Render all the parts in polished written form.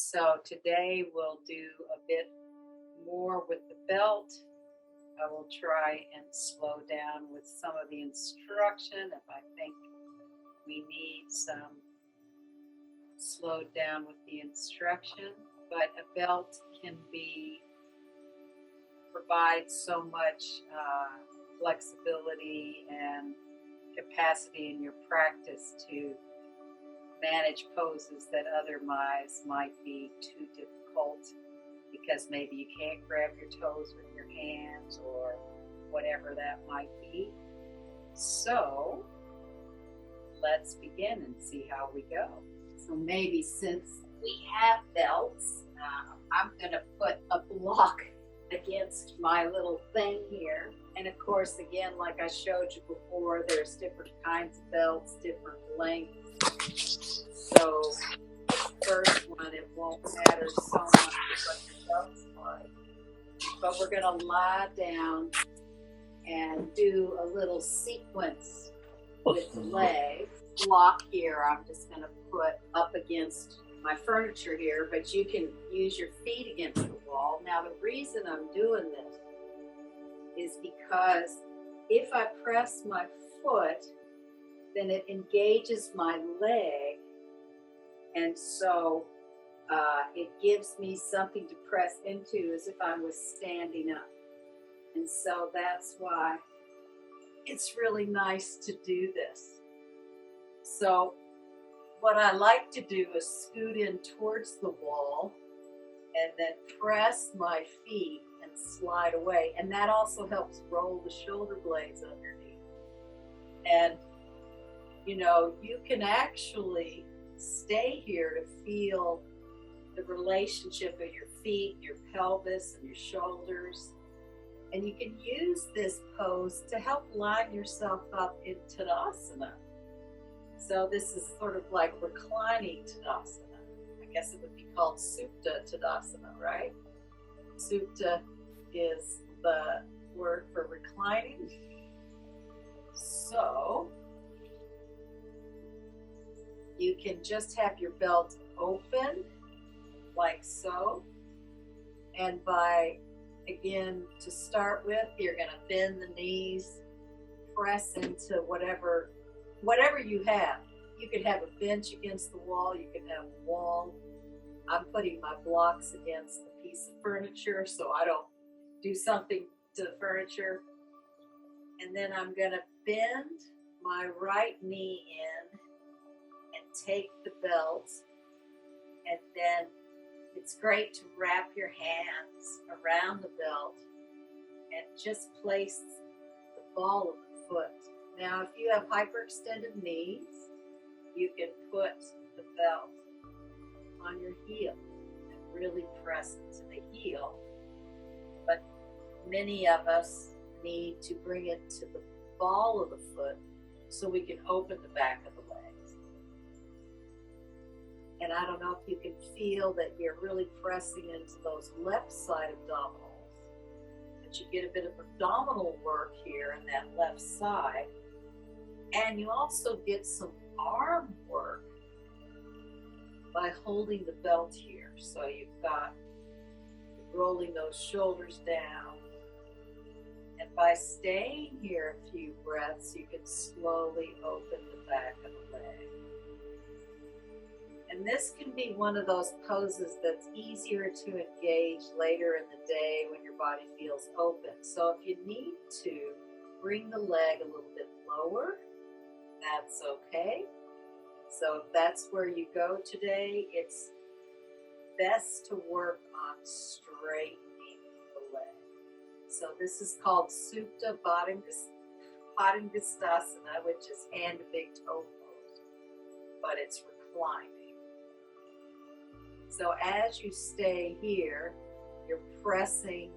So today we'll do a bit more with the belt. I will try and slow down with some of the instruction if I think we need some slowed down with the instruction. But a belt can provide so much flexibility and capacity in your practice to manage poses that otherwise might be too difficult because maybe you can't grab your toes with your hands or whatever that might be. So let's begin and see how we go. So maybe since we have belts, I'm going to put a block against my little thing here. And of course, again, like I showed you before, there's different kinds of belts, different lengths. So the first one, it won't matter so much what the belt's like. But we're going to lie down and do a little sequence with the legs. Block here, I'm just going to put up against my furniture here, but you can use your feet against the wall. Now, the reason I'm doing this is because if I press my foot, then it engages my leg, and so it gives me something to press into as if I was standing up. And so that's why it's really nice to do this. So what I like to do is scoot in towards the wall and then press my feet and slide away. And that also helps roll the shoulder blades underneath. And, you know, you can actually stay here to feel the relationship of your feet, your pelvis, and your shoulders. And you can use this pose to help line yourself up in Tadasana. So this is sort of like reclining Tadasana. I guess it would be called Supta Tadasana, right? Supta is the word for reclining. So you can just have your belt open like so. And again, to start with, you're going to bend the knees, press into whatever you have. You could have a bench against the wall, you could have a wall. I'm putting my blocks against a piece of furniture so I don't do something to the furniture. And then I'm going to bend my right knee in and take the belt. And then it's great to wrap your hands around the belt and just place the ball of the foot. Now, if you have hyperextended knees, you can put the belt on your heel and really press into the heel. But many of us need to bring it to the ball of the foot so we can open the back of the legs. And I don't know if you can feel that you're really pressing into those left side abdominals, but you get a bit of abdominal work here in that left side. And you also get some arm work by holding the belt here. So you've got rolling those shoulders down. And by staying here a few breaths, you can slowly open the back of the leg. And this can be one of those poses that's easier to engage later in the day when your body feels open. So if you need to bring the leg a little bit lower, that's okay. So if that's where you go today, it's best to work on straightening the leg. So this is called Supta Padangusthasana, which is hand to big toe pose, but it's reclining. So as you stay here, you're pressing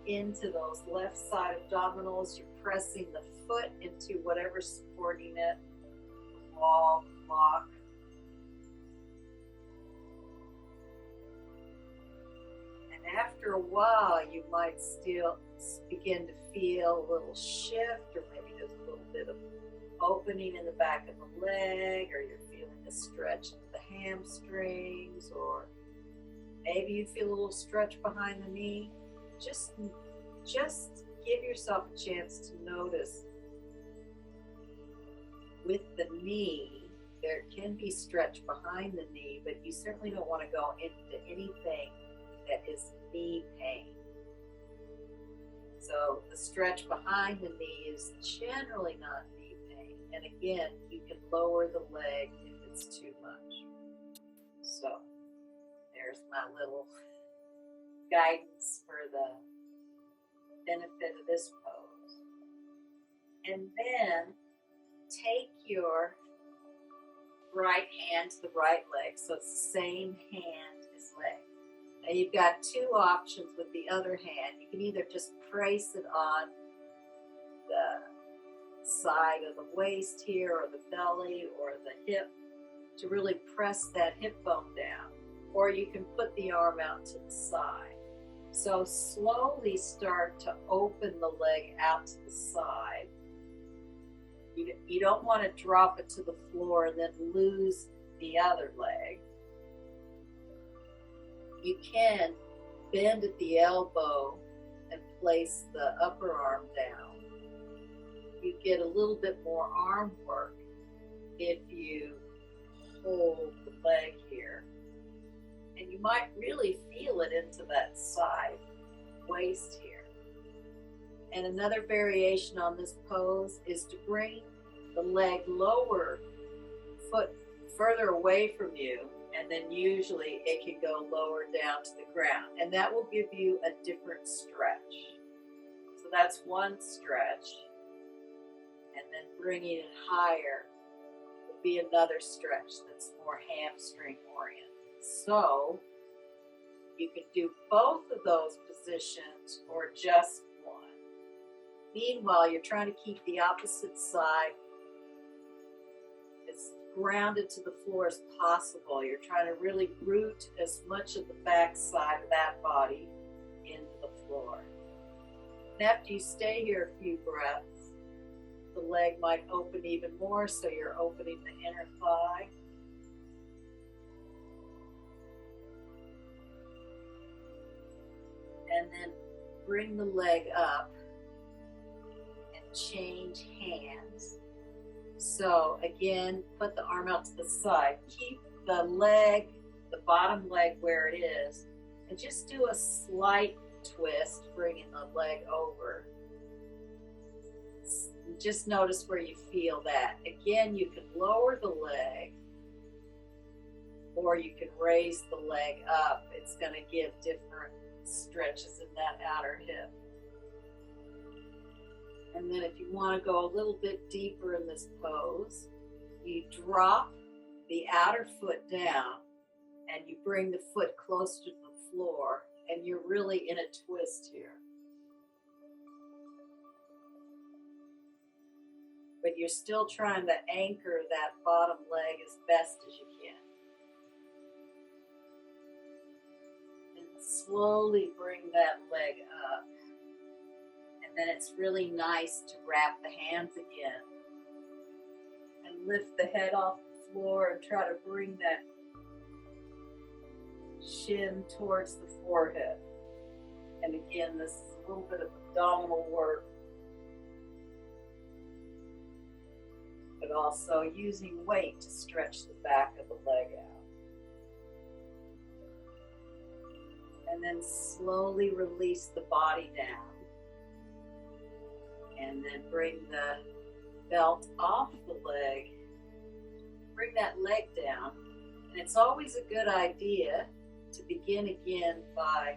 into those left side abdominals, you're pressing the foot into whatever's supporting it, the wall, block. And after a while, you might still begin to feel a little shift, or maybe just a little bit of opening in the back of the leg, or you're feeling a stretch into the hamstrings, or Maybe you feel a little stretch behind the knee. Just give yourself a chance to notice. With the knee, there can be stretch behind the knee, but you certainly don't want to go into anything that is knee pain. So the stretch behind the knee is generally not knee pain. And again, you can lower the leg if it's too much. So there's my little guidance for the benefit of this pose. And then take your right hand to the right leg, so it's the same hand as leg. Now you've got two options with the other hand. You can either just place it on the side of the waist here, or the belly, or the hip, to really press that hip bone down, or you can put the arm out to the side. So slowly start to open the leg out to the side. You don't want to drop it to the floor and then lose the other leg. You can bend at the elbow and place the upper arm down. You get a little bit more arm work if you hold the leg here. And you might really feel it into that side waist here. And another variation on this pose is to bring the leg lower, foot further away from you, and then usually it can go lower down to the ground. And that will give you a different stretch. So that's one stretch. And then bringing it higher will be another stretch that's more hamstring oriented. So you can do both of those positions or just one. Meanwhile, you're trying to keep the opposite side as grounded to the floor as possible. You're trying to really root as much of the back side of that body into the floor. And after you stay here a few breaths, the leg might open even more, so you're opening the inner thigh. And then bring the leg up and change hands. So again, put the arm out to the side. Keep the leg, the bottom leg where it is, and just do a slight twist, bringing the leg over. Just notice where you feel that. Again, you can lower the leg, or you can raise the leg up. It's going to give different stretches in that outer hip. And then if you want to go a little bit deeper in this pose, you drop the outer foot down and you bring the foot closer to the floor, and you're really in a twist here. But you're still trying to anchor that bottom leg as best as you can. Slowly bring that leg up. And then it's really nice to wrap the hands again and lift the head off the floor and try to bring that shin towards the forehead. And again, this is a little bit of abdominal work, but also using weight to stretch the back of the leg out. And then slowly release the body down. And then bring the belt off the leg. Bring that leg down. And it's always a good idea to begin again by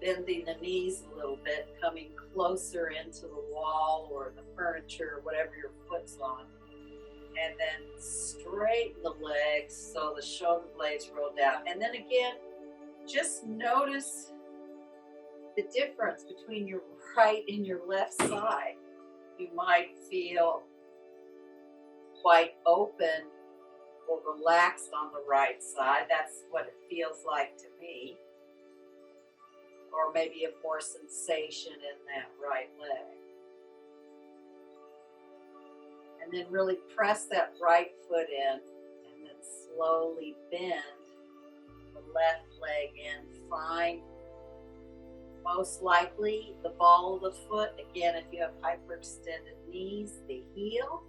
bending the knees a little bit, coming closer into the wall or the furniture, or whatever your foot's on. And then straighten the legs so the shoulder blades roll down. And then again, just notice the difference between your right and your left side. You might feel quite open or relaxed on the right side. That's what it feels like to me. Or maybe a more sensation in that right leg. And then really press that right foot in, and then slowly bend the left leg in Most likely, the ball of the foot, again, if you have hyperextended knees, they heal.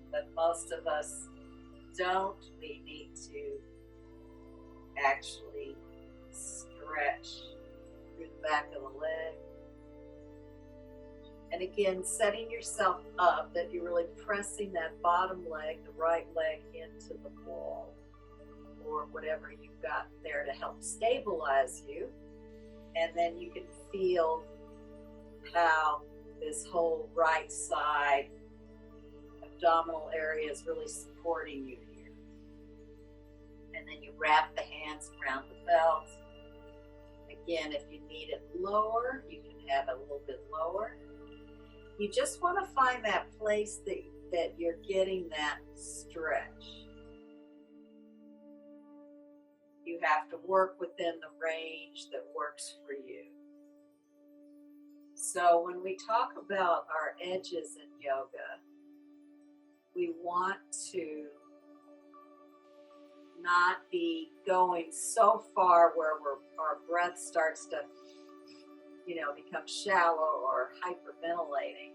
But most of us don't. We need to actually stretch through the back of the leg. And again, setting yourself up that you're really pressing that bottom leg, the right leg, into the wall or whatever you've got there to help stabilize you. And then you can feel how this whole right side abdominal area is really supporting you here. And then you wrap the hands around the belt. Again, if you need it lower, you can have it a little bit lower. You just want to find that place that you're getting that stretch. You have to work within the range that works for you. So when we talk about our edges in yoga, we want to not be going so far where our breath starts to, become shallow or hyperventilating.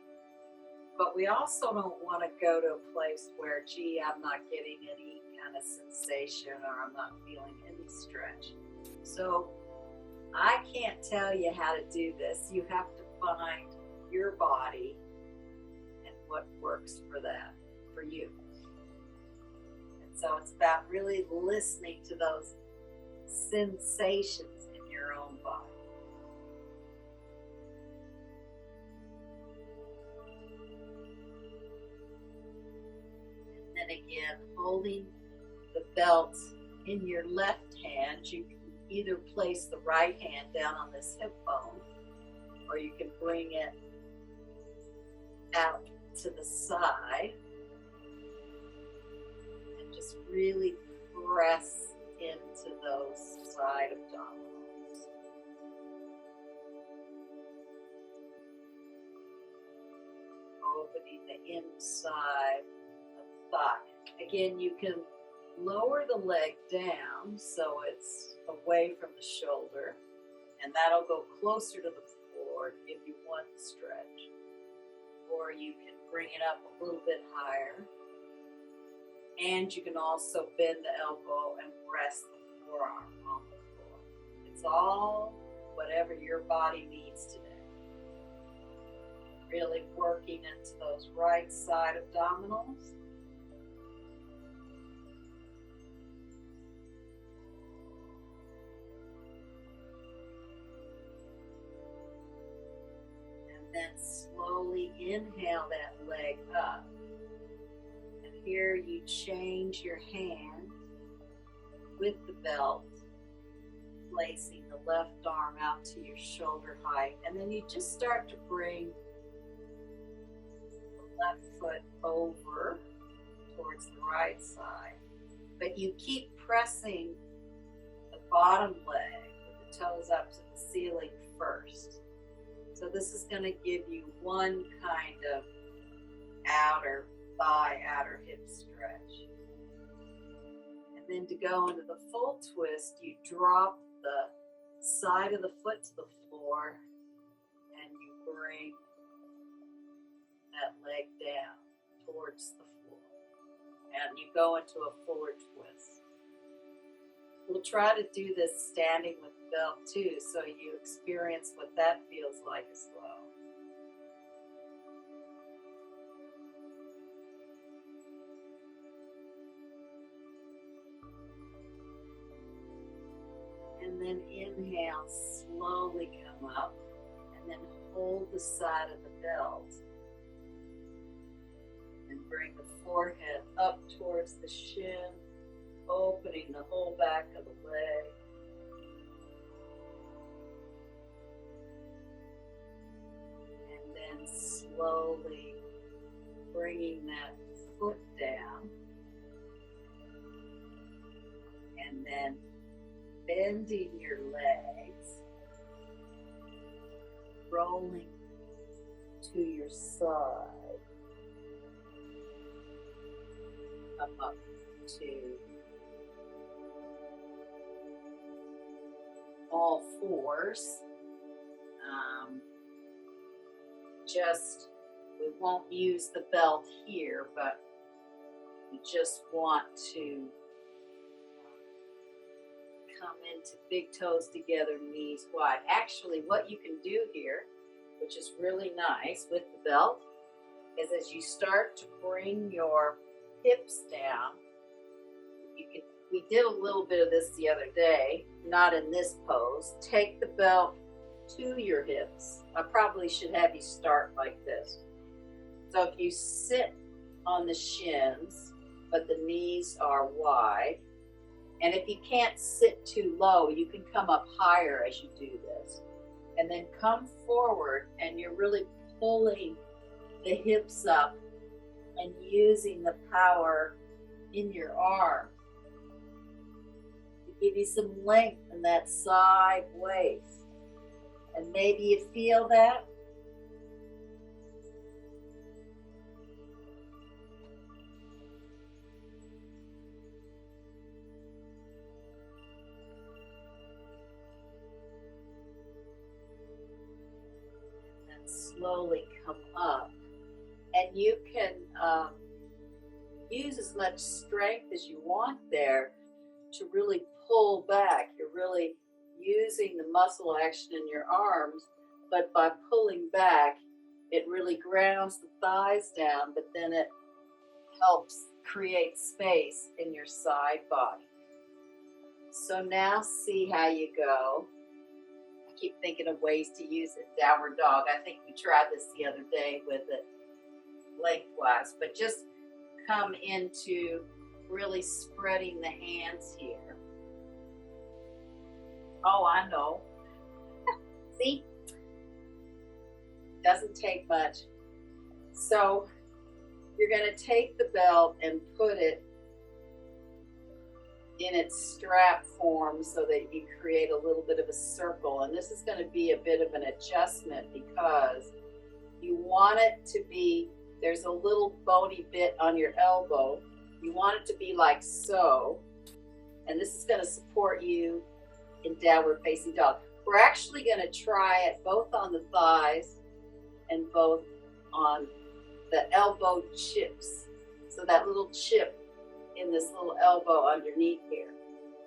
But we also don't want to go to a place where, gee, I'm not getting any kind of sensation or I'm not feeling any stretch. So I can't tell you how to do this. You have to find your body and what works for that, for you. And so it's about really listening to those sensations in your own body. And again, holding the belt in your left hand, you can either place the right hand down on this hip bone, or you can bring it out to the side and just really press into those side abdominals. Opening the inside of the thigh. Again, you can lower the leg down so it's away from the shoulder, and that'll go closer to the floor to give you one stretch. Or you can bring it up a little bit higher, and you can also bend the elbow and rest the forearm on the floor. It's all whatever your body needs today. Really working into those right side abdominals. Then slowly inhale that leg up. And here you change your hand with the belt, placing the left arm out to your shoulder height. And then you just start to bring the left foot over towards the right side. But you keep pressing the bottom leg with the toes up to the ceiling first. So this is going to give you one kind of outer thigh, outer hip stretch. And then to go into the full twist, you drop the side of the foot to the floor and you bring that leg down towards the floor. And you go into a fuller twist. We'll try to do this standing with the belt too, so you experience what that feels like as well. And then inhale, slowly come up, and then hold the side of the belt. And bring the forehead up towards the shin, opening the whole back of the leg. And then slowly bringing that foot down. And then bending your legs, rolling to your side. Come up to all fours, we won't use the belt here, but we just want to come into big toes together, knees wide. Actually, what you can do here, which is really nice with the belt, is as you start to bring your hips down, we did a little bit of this the other day, not in this pose. Take the belt to your hips. I probably should have you start like this. So if you sit on the shins, but the knees are wide, and if you can't sit too low, you can come up higher as you do this. And then come forward, and you're really pulling the hips up and using the power in your arm to give you some length in that side waist. And maybe you feel that. And slowly come up. And you can use as much strength as you want there to really pull back. You're really using the muscle action in your arms, but by pulling back, it really grounds the thighs down, but then it helps create space in your side body. So now see how you go. I keep thinking of ways to use it. Downward dog. I think we tried this the other day with it lengthwise, but just come into really spreading the hands here. Oh, I know. See? Doesn't take much. So you're going to take the belt and put it in its strap form so that you create a little bit of a circle. And this is going to be a bit of an adjustment because you want it to be, there's a little bony bit on your elbow. You want it to be like so. And this is going to support you in downward facing dog. We're actually going to try it both on the thighs and both on the elbow chips. So that little chip in this little elbow underneath here.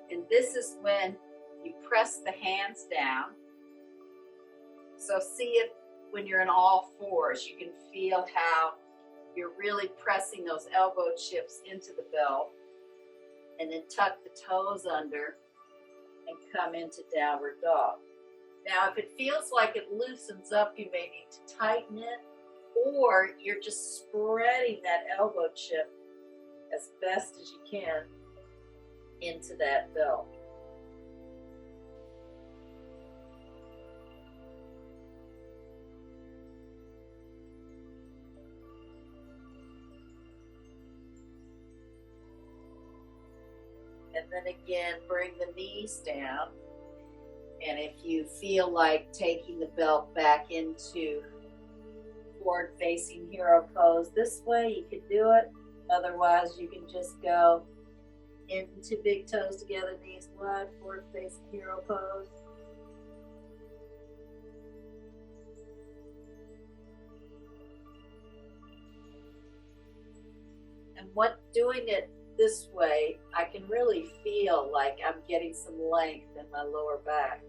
And this is when you press the hands down. So see if when you're in all fours, you can feel how you're really pressing those elbow chips into the belt, and then tuck the toes under and come into downward dog. Now, if it feels like it loosens up, you may need to tighten it, or you're just spreading that elbow chip as best as you can into that belt. And then again, bring the knees down. And if you feel like taking the belt back into forward-facing hero pose this way, you can do it. Otherwise, you can just go into big toes together, knees wide, forward-facing hero pose. And what doing it this way, I can really feel like I'm getting some length in my lower back.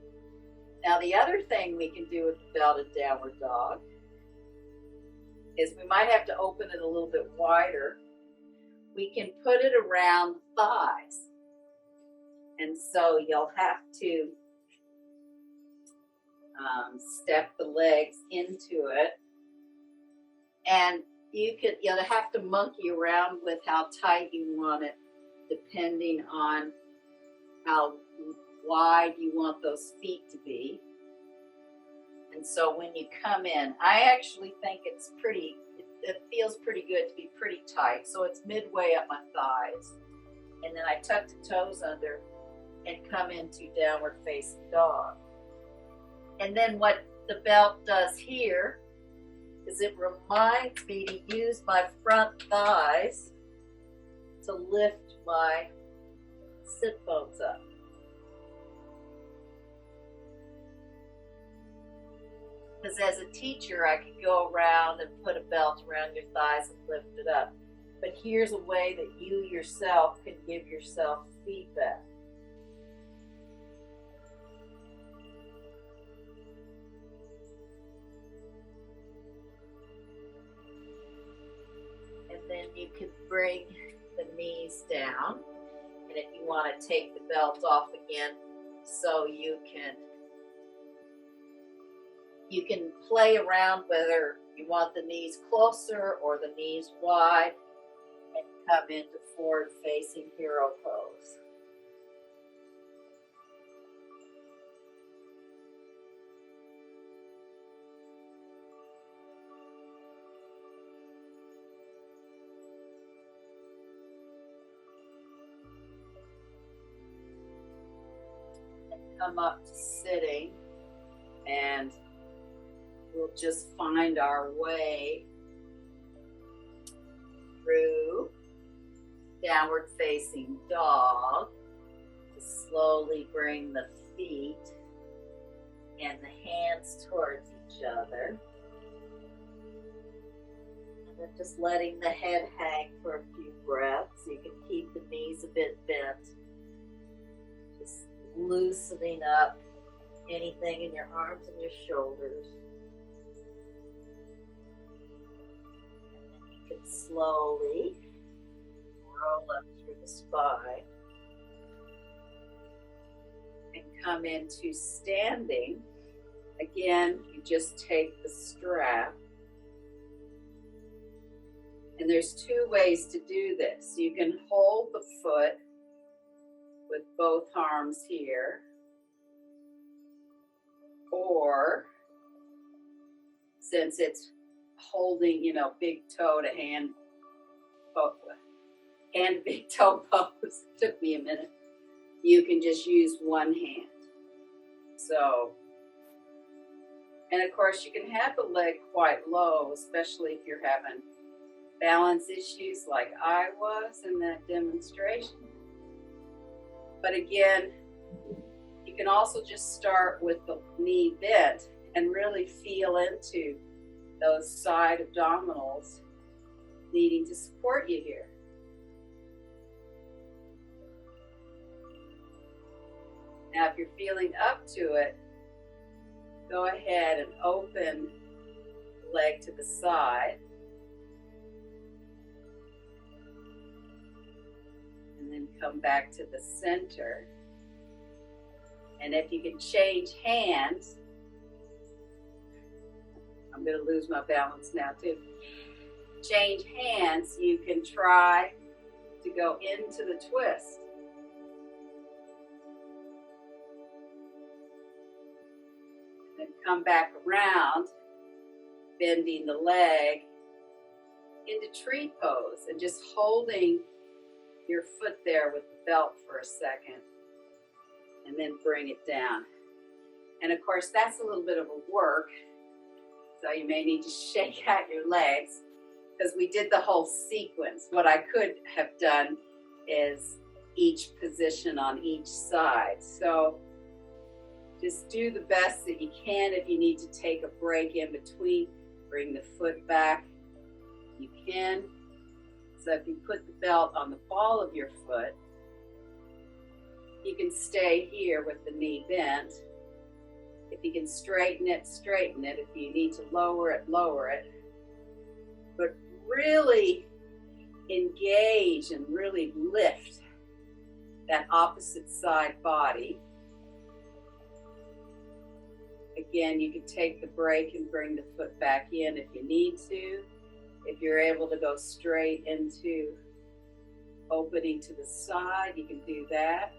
Now, the other thing we can do with the belted downward dog is we might have to open it a little bit wider. We can put it around the thighs. And so you'll have to step the legs into it. And you'll have to monkey around with how tight you want it, depending on how wide you want those feet to be. And so when you come in, I actually think it feels pretty good to be pretty tight. So it's midway up my thighs. And then I tuck the toes under and come into downward facing dog. And then what the belt does here is it reminds me to use my front thighs to lift my sit bones up. Because as a teacher, I could go around and put a belt around your thighs and lift it up. But here's a way that you yourself can give yourself feedback. And then you can bring the knees down. And if you want to take the belt off again, so you can play around whether you want the knees closer or the knees wide, and come into forward facing hero pose. And come up to sitting, and we'll just find our way through downward facing dog to slowly bring the feet and the hands towards each other. And then just letting the head hang for a few breaths. You can keep the knees a bit bent. Just loosening up anything in your arms and your shoulders. Slowly roll up through the spine and come into standing. Again, you just take the strap. And there's two ways to do this. You can hold the foot with both arms here, or since it's holding, big toe to hand big toe pose. Took me a minute. You can just use one hand. So, and of course you can have the leg quite low, especially if you're having balance issues like I was in that demonstration. But again, you can also just start with the knee bent and really feel into those side abdominals needing to support you here. Now, if you're feeling up to it, go ahead and open the leg to the side. And then come back to the center. And if you can change hands, I'm going to lose my balance now too. Change hands, you can try to go into the twist. Then come back around, bending the leg into tree pose and just holding your foot there with the belt for a second, and then bring it down. And of course, that's a little bit of a work, so you may need to shake out your legs because we did the whole sequence. What I could have done is each position on each side. So just do the best that you can. If you need to take a break in between, bring the foot back. You can. So if you put the belt on the ball of your foot, you can stay here with the knee bent. If you can straighten it, straighten it. If you need to lower it, lower it. But really engage and really lift that opposite side body. Again, you can take the break and bring the foot back in if you need to. If you're able to go straight into opening to the side, you can do that.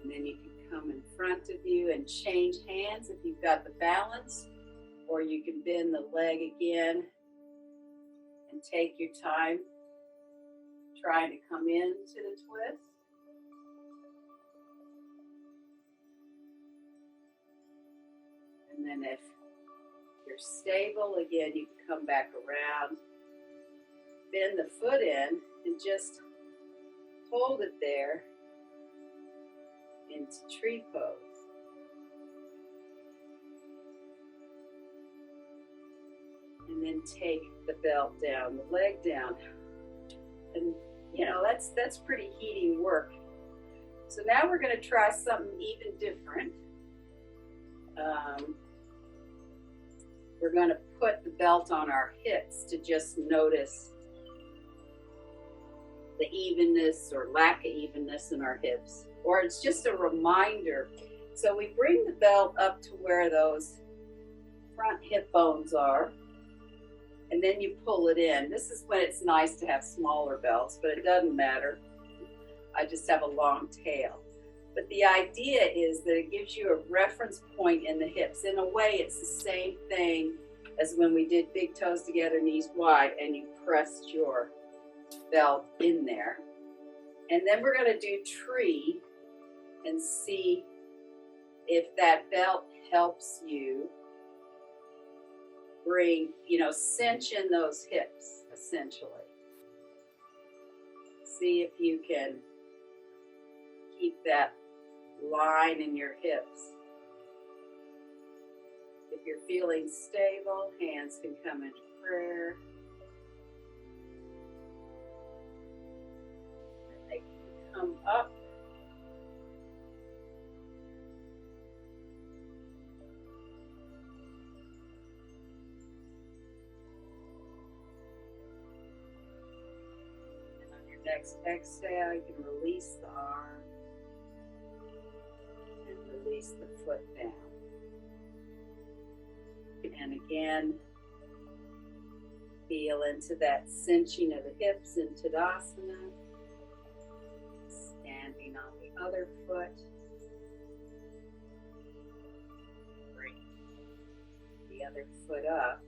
And then you can come in front of you and change hands if you've got the balance, or you can bend the leg again and take your time trying to come into the twist. And then if you're stable, again, you can come back around, bend the foot in, and just hold it there into tree pose. And then take the belt down, the leg down. And you know, that's pretty heating work. So now we're going to try something even different. We're going to put the belt on our hips to just notice the evenness or lack of evenness in our hips. Or it's just a reminder. So we bring the belt up to where those front hip bones are. And then you pull it in. This is when it's nice to have smaller belts, but it doesn't matter. I just have a long tail. But the idea is that it gives you a reference point in the hips. In a way, it's the same thing as when we did big toes together, knees wide, and you pressed your belt in there. And then we're going to do tree and see if that belt helps you bring, cinch in those hips, essentially. See if you can keep that line in your hips. If you're feeling stable, hands can come into prayer. And they can come up. Next exhale, you can release the arm and release the foot down. And again, feel into that cinching of the hips in Tadasana. Standing on the other foot. Bring the other foot up.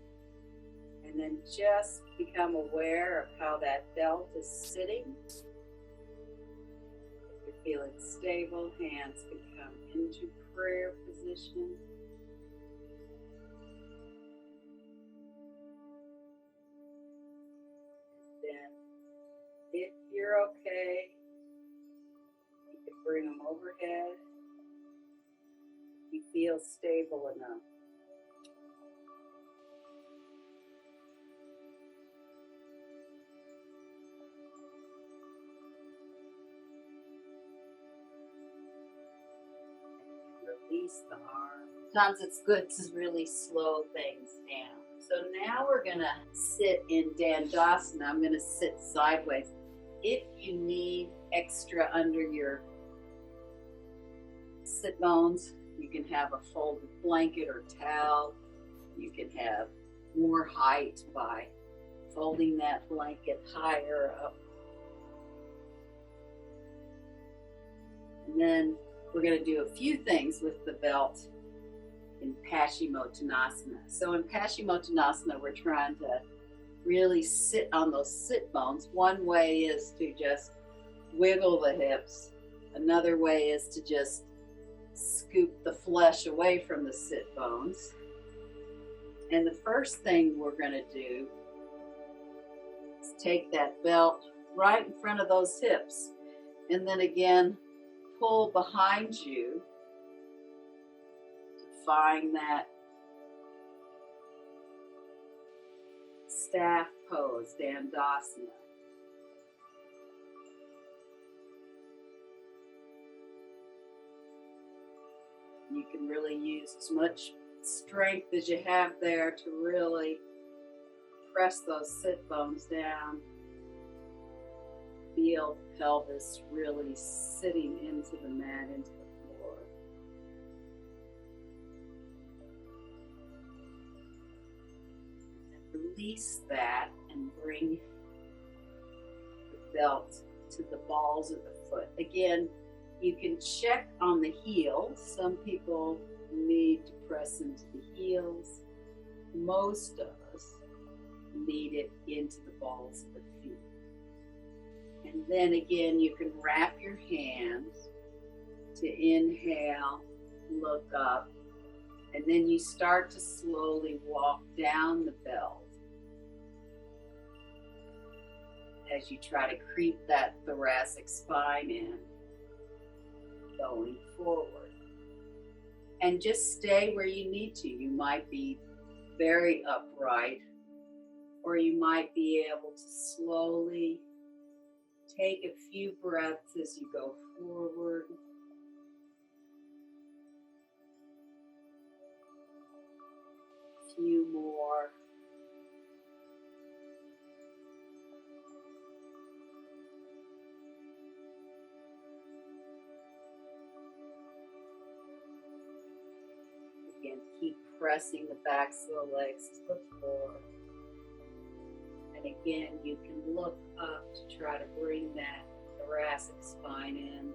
And then just become aware of how that belt is sitting. If you're feeling stable, hands can come into prayer position. Then, if you're okay, you can bring them overhead. If you feel stable enough. Release the arm. Sometimes it's good to really slow things down. So now we're going to sit in Dandasana. I'm going to sit sideways. If you need extra under your sit bones, you can have a folded blanket or towel. You can have more height by folding that blanket higher up. And then we're going to do a few things with the belt in Paschimottanasana. So in Paschimottanasana, we're trying to really sit on those sit bones. One way is to just wiggle the hips. Another way is to just scoop the flesh away from the sit bones. And the first thing we're going to do is take that belt right in front of those hips. And then again, pull behind you to find that staff pose, Dandasana. You can really use as much strength as you have there to really press those sit bones down. Feel pelvis really sitting into the mat, into the floor. And release that and bring the belt to the balls of the foot. Again, you can check on the heels. Some people need to press into the heels. Most of us need it into the balls of the feet. And then again, you can wrap your hands to inhale, look up, and then you start to slowly walk down the belt as you try to creep that thoracic spine in. going forward. And just stay where you need to. You might be very upright, or you might be able to slowly take a few breaths as you go forward. A few more. Again, keep pressing the backs of the legs to the floor. And again, you can look up to try to bring that thoracic spine in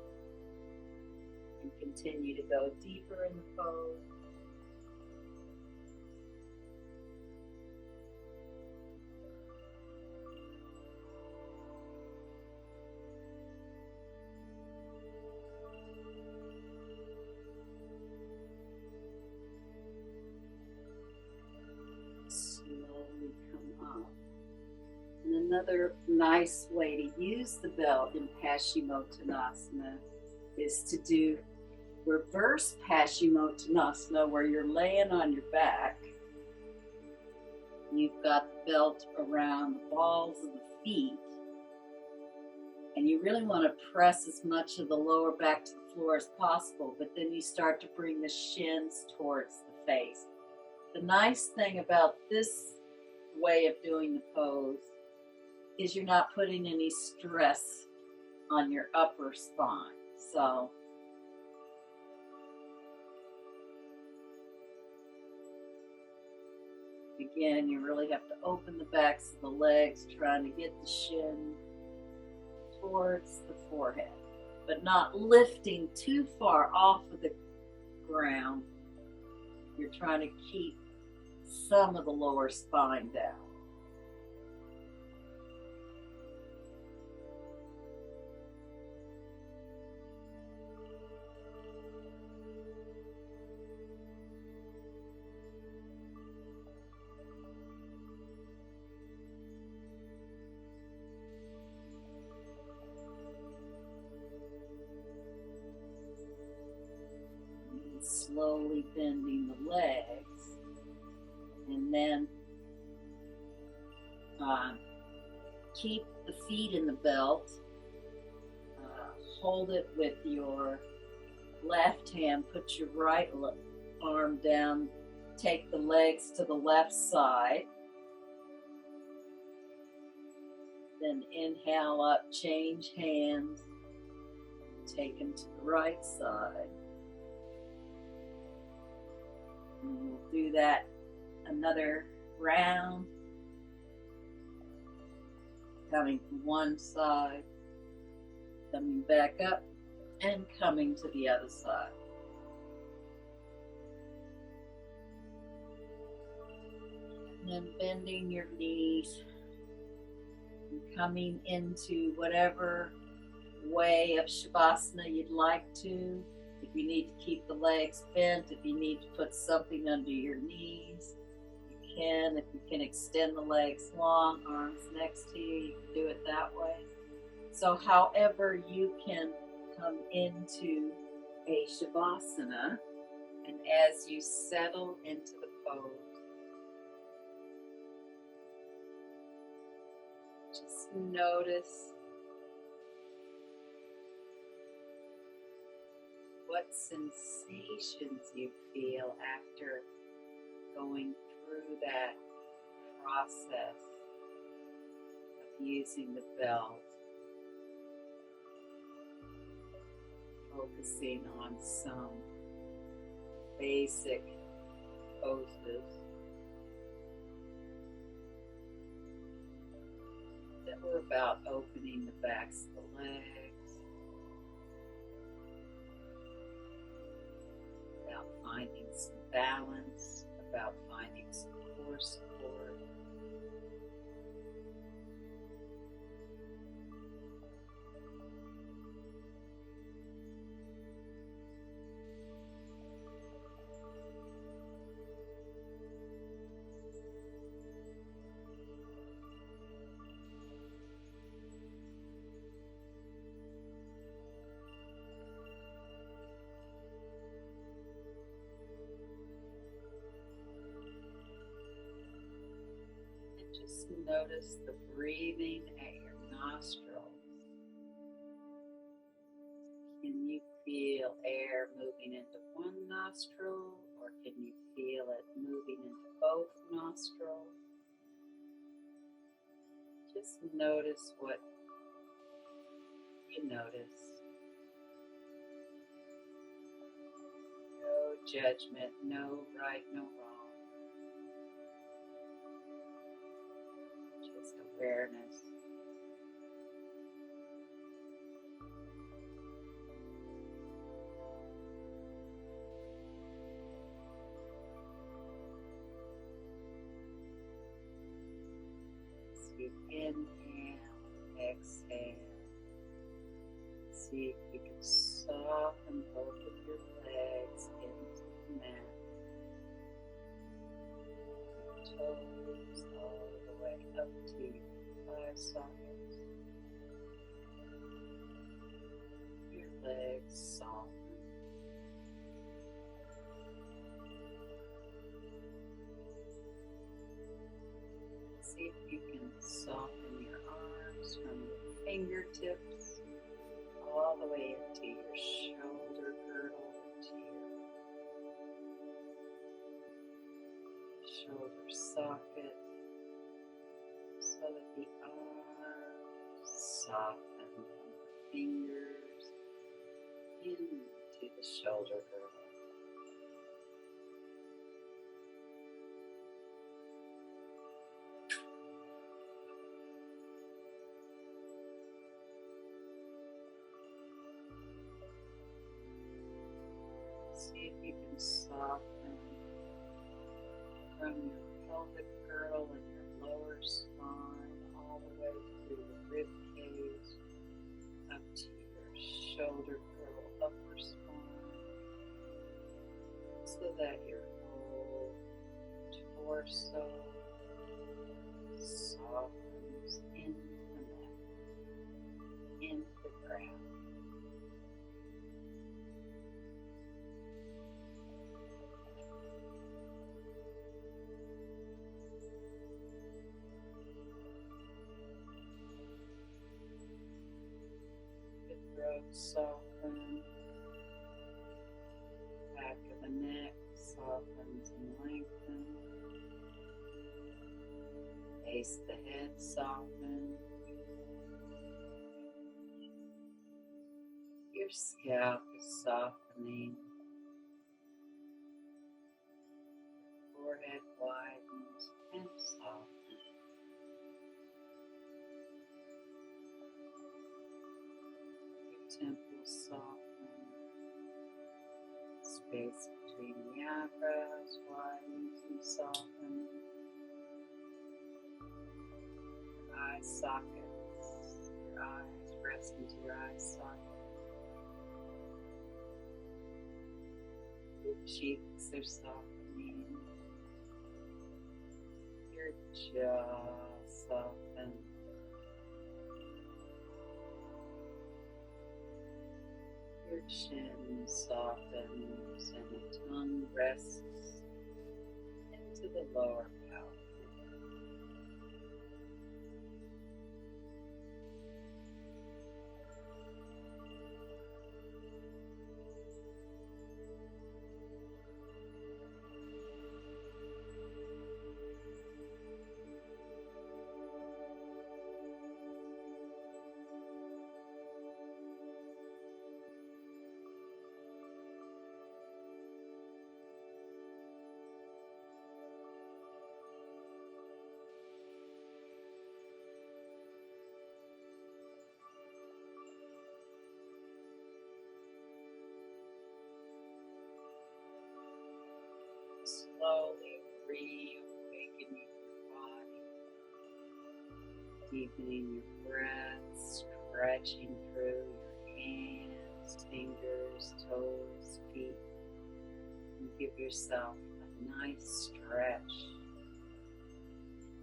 and continue to go deeper in the pose. Slowly come up. And another nice way to use the belt in Paschimottanasana is to do reverse Paschimottanasana, where you're laying on your back. You've got the belt around the balls of the feet, and you really want to press as much of the lower back to the floor as possible, but then you start to bring the shins towards the face. The nice thing about this way of doing the pose is you're not putting any stress on your upper spine. So again, you really have to open the backs of the legs, trying to get the shin towards the forehead, but not lifting too far off of the ground. You're trying to keep some of the lower spine down. And slowly bending the legs. And then keep the feet in the belt. Hold it with your left hand. Put your right arm down. Take the legs to the left side. Then inhale up, change hands. Take them to the right side. And we'll do that another round, coming from one side, coming back up, and coming to the other side. And then bending your knees, and coming into whatever way of Shavasana you'd like to. If you need to keep the legs bent, if you need to put something under your knees, if you can extend the legs long, arms next to you, you can do it that way. So however you can come into a Shavasana, and as you settle into the pose, just notice what sensations you feel after going through that process of using the belt, focusing on some basic poses that were about opening the backs of the legs, about finding some balance, about finding some core support. notice the breathing at your nostrils. Can you feel air moving into one nostril, or can you feel it moving into both nostrils? Just notice what you notice. No judgment, no right, no wrong. Just awareness. So you inhale, exhale. See if you can soften both of your legs into the mat. Your toes all the way up to your eye sockets. Your legs soften. See if you can soften your arms from your fingertips all the way into your shoulder girdle, to your shoulder socket, so that the arms soften from the fingers into the shoulder girdle. See if you can soften from your pelvic girdle and your lower spine all the way through the rib cage up to your shoulder girdle, upper spine, so that your whole torso softens into the mat, into the ground. Throat soften, back of the neck softens and lengthens, base of the head soften, your scalp is softening, forehead widens and softens. Temples soften, space between the eyebrows widens and softens, your eye sockets, your eyes rest into your eye sockets, your cheeks are softening, your jaw softens. Your chin softens and the tongue rests into the lower palate. Slowly reawakening your body, deepening your breath, stretching through your hands, fingers, toes, feet, and give yourself a nice stretch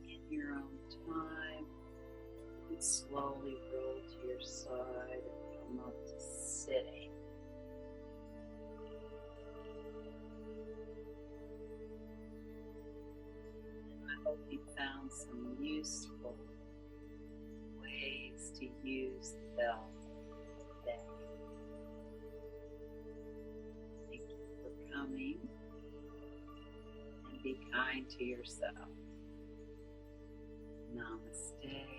in your own time, and slowly roll to your side and come up to sitting. hope you found some useful ways to use the belt today. Thank you for coming, and be kind to yourself. Namaste.